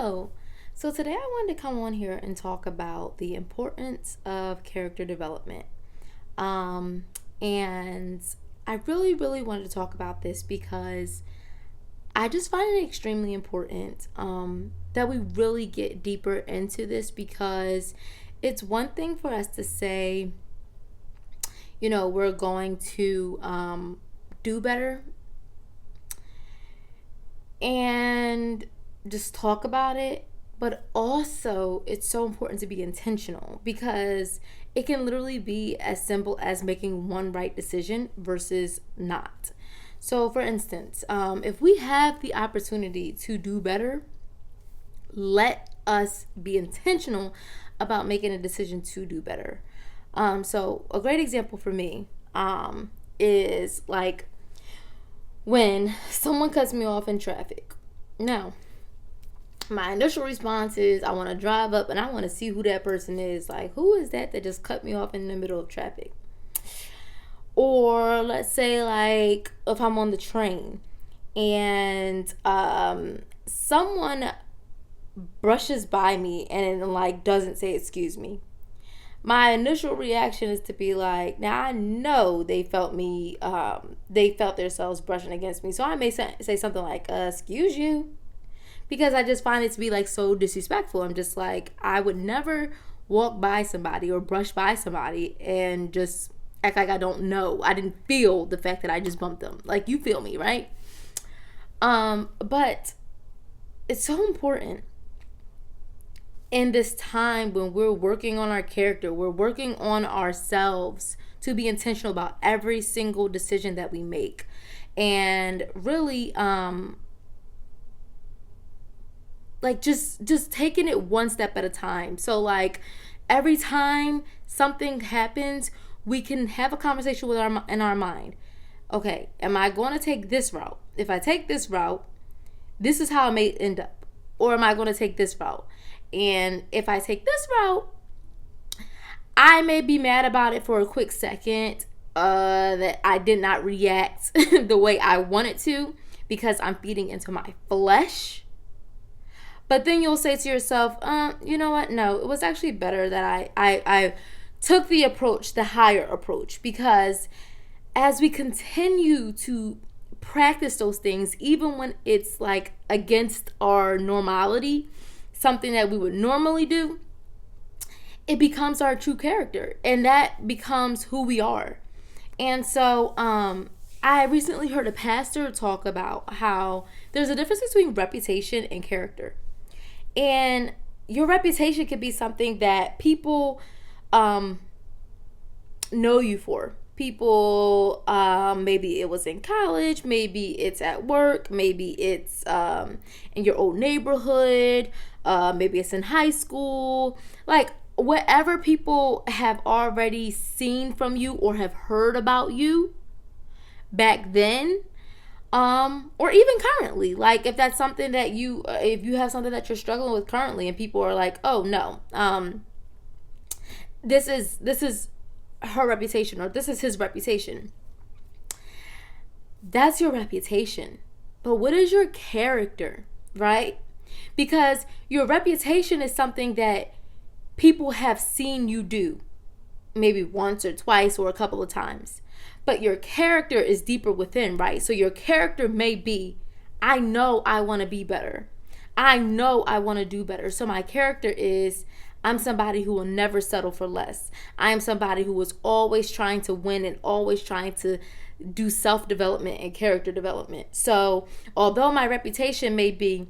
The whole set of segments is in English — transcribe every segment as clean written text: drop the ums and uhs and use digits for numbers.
Hello. So today I wanted to come on here and talk about the importance of character development. Um, and I really wanted to talk about this because I just find it extremely important that we really get deeper into this because it's one thing for us to say, we're going to do better and just talk about it. But also, it's so important to be intentional because it can literally be as simple as making one right decision versus not. So, for instance, if we have the opportunity to do better, let us be intentional about making a decision to do better. So, a great example for me is like when someone cuts me off in traffic. Now, my initial response is I want to drive up and I want to see who that person is. Like, who is that just cut me off in the middle of traffic? Or let's say, like, if I'm on the train and someone brushes by me and like doesn't say excuse me. My initial reaction is to be like, now I know they felt themselves brushing against me. So I may say something like, excuse you, because I just find it to be like so disrespectful. I'm just like, I would never walk by somebody or brush by somebody and just act like I don't know. I didn't feel the fact that I just bumped them. Like, you feel me, right? But it's so important in this time when we're working on our character, we're working on ourselves to be intentional about every single decision that we make. And really, like just taking it one step at a time. So like every time something happens, we can have a conversation with in our mind. Okay, am I going to take this route? If I take this route, this is how I may end up. Or am I going to take this route? And if I take this route, I may be mad about it for a quick second, that I did not react the way I wanted to because I'm feeding into my flesh. But then you'll say to yourself, you know what? No, it was actually better that I took the higher approach, because as we continue to practice those things, even when it's like against our normality, something that we would normally do, it becomes our true character and that becomes who we are. And so I recently heard a pastor talk about how there's a difference between reputation and character. And your reputation could be something that people know you for. People, maybe it was in college, maybe it's at work, maybe it's in your old neighborhood, maybe it's in high school. Like, whatever people have already seen from you or have heard about you back then, or even currently, like if that's something that if you have something that you're struggling with currently and people are like, oh no, this is her reputation, or this is his reputation. That's your reputation. But what is your character, right? Because your reputation is something that people have seen you do maybe once or twice or a couple of times. But your character is deeper within, right? So your character may be, I know I want to be better. I know I want to do better. So my character is, I'm somebody who will never settle for less. I am somebody who is always trying to win and always trying to do self-development and character development. So although my reputation may be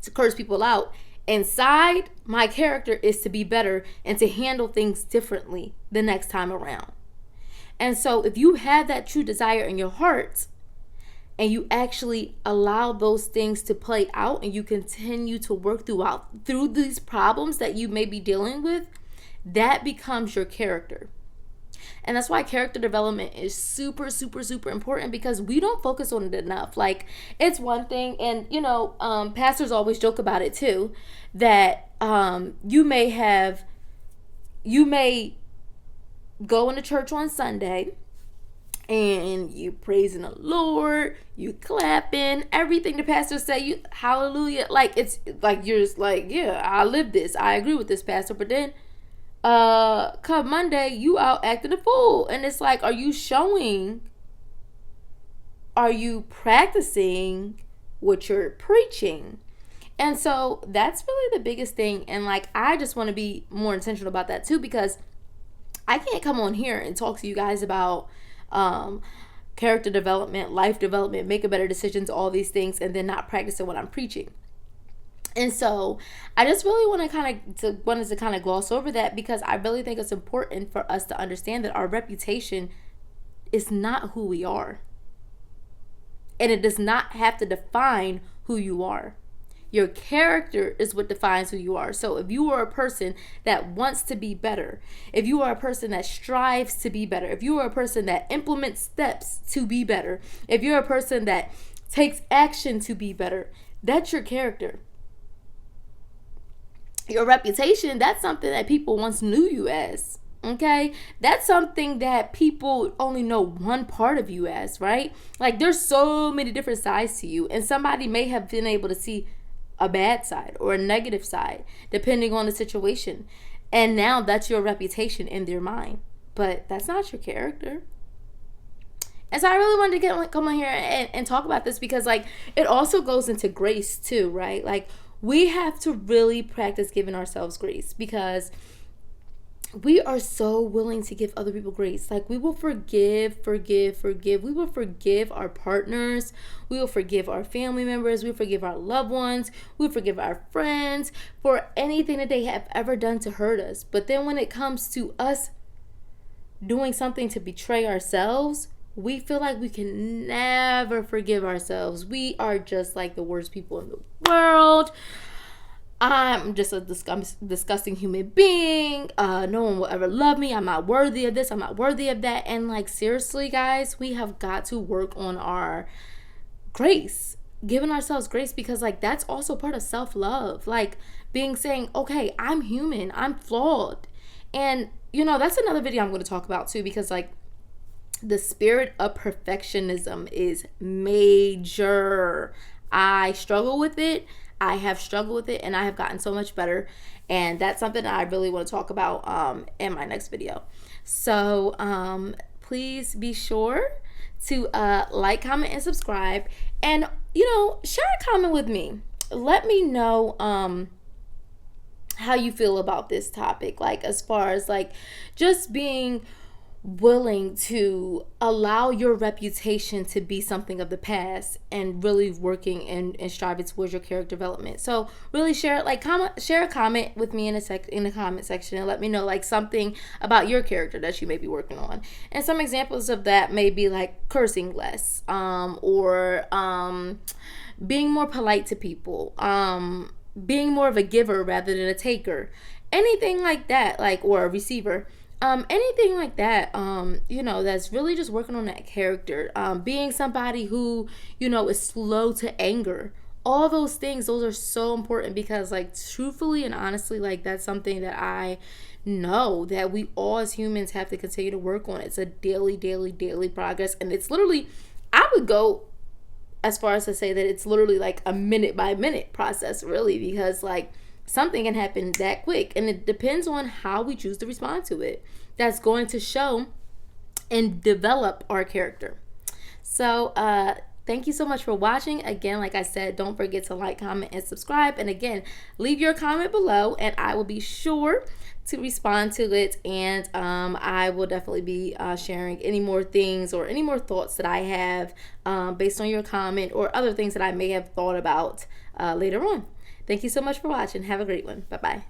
to curse people out, inside, my character is to be better and to handle things differently the next time around. And so if you have that true desire in your heart and you actually allow those things to play out and you continue to work through these problems that you may be dealing with, that becomes your character. And that's why character development is super important, because we don't focus on it enough. Like, it's one thing, and pastors always joke about it too, that you may go into church on Sunday and you praising the Lord, you clapping, everything the pastor say, you hallelujah. Like it's like you're just like, yeah, I live this. I agree with this pastor. But then come Monday, you out acting a fool. And it's like, are you practicing what you're preaching? And so that's really the biggest thing. And like I just want to be more intentional about that too, because I can't come on here and talk to you guys about character development, life development, making better decisions, all these things, and then not practicing what I'm preaching. And so I just really wanted to kind of gloss over that, because I really think it's important for us to understand that our reputation is not who we are. And it does not have to define who you are. Your character is what defines who you are. So if you are a person that wants to be better, if you are a person that strives to be better, if you are a person that implements steps to be better, if you're a person that takes action to be better, that's your character. Your reputation, that's something that people once knew you as. Okay, that's something that people only know one part of you as, right? Like there's so many different sides to you, and somebody may have been able to see a bad side or a negative side depending on the situation, and now that's your reputation in their mind, but that's not your character. And so I really wanted to come on here and talk about this, because like it also goes into grace too, right? Like we have to really practice giving ourselves grace, because we are so willing to give other people grace. Like we will forgive. We will forgive our partners. We will forgive our family members. We will forgive our loved ones. We will forgive our friends for anything that they have ever done to hurt us. But then when it comes to us doing something to betray ourselves, we feel like we can never forgive ourselves. We are just like the worst people in the world. I'm just a disgusting human being. No one will ever love me. I'm not worthy of this. I'm not worthy of that. And like, seriously, guys, we have got to work on our grace, giving ourselves grace, because like that's also part of self-love. Like saying, okay, I'm human. I'm flawed. And that's another video I'm going to talk about too, because like the spirit of perfectionism is major. I struggle with it. I have struggled with it, and I have gotten so much better, and that's something that I really want to talk about in my next video. So please be sure to like, comment, and subscribe, and share a comment with me. Let me know how you feel about this topic, like as far as like just being willing to allow your reputation to be something of the past, and really working and striving towards your character development. So really share a comment with me in the comment section, and let me know like something about your character that you may be working on. And some examples of that may be like cursing less, or being more polite to people, being more of a giver rather than a taker, anything like that, like, or a receiver. Anything like that, that's really just working on that character. Being somebody who, is slow to anger. All those things, those are so important, because like truthfully and honestly, like that's something that I know that we all as humans have to continue to work on. It's a daily progress. And it's literally, I would go as far as to say that it's literally like a minute by minute process, really, because like something can happen that quick, and it depends on how we choose to respond to it. That's going to show and develop our character. So thank you so much for watching. Again, like I said, don't forget to like, comment, and subscribe. And again, leave your comment below, and I will be sure to respond to it. And I will definitely be sharing any more things or any more thoughts that I have based on your comment, or other things that I may have thought about later on. Thank you so much for watching. Have a great one. Bye-bye.